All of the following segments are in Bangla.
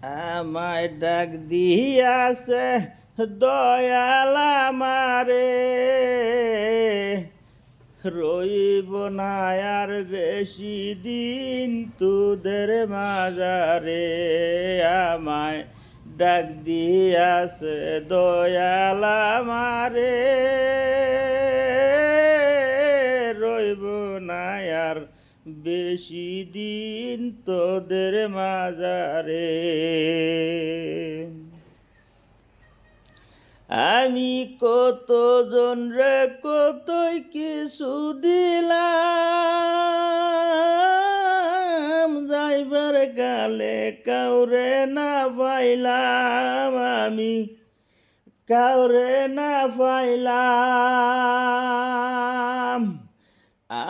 আমায় ডাক দিয়াছে দয়াল আমারে, রইব না আর বেশি দিন তোদের মাজারে। আমায় ডাক দিয়াছে দয়াল আমারে, রইব না আর বেশি দিন তোদের মাজারে। আমি কতজন রে কতই কিছু দিলাম, যাইবার গালে কাউরে না পাইলাম, আমি কাউরে না পাইলাম।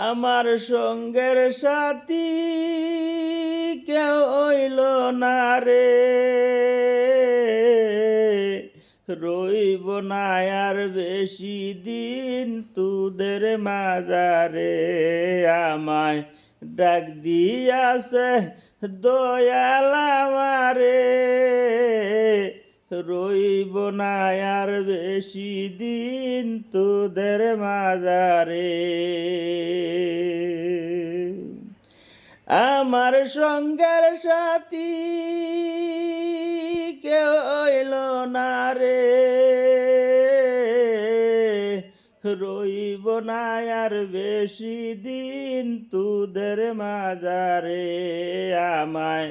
আমার সঙ্গের সাথী কেউ হইল না রে, রইব না আর বেশি দিন তোদের মাজারে। আমায় ডাক দিয়াছে দয়াল আমারে, রইব না আর বেশি দিন তোদের মাজারে। আমার সঙ্গের সাথী কেউ হইল না রে, রইব না আর বেশি দিন তোদের মাজারে। আমায়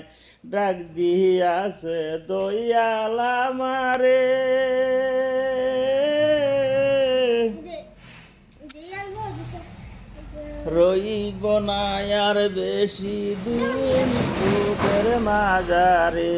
ডাক দিয়াছে দয়াল আমারে, রইব না আর বেশি দিন তোদের মাজারে।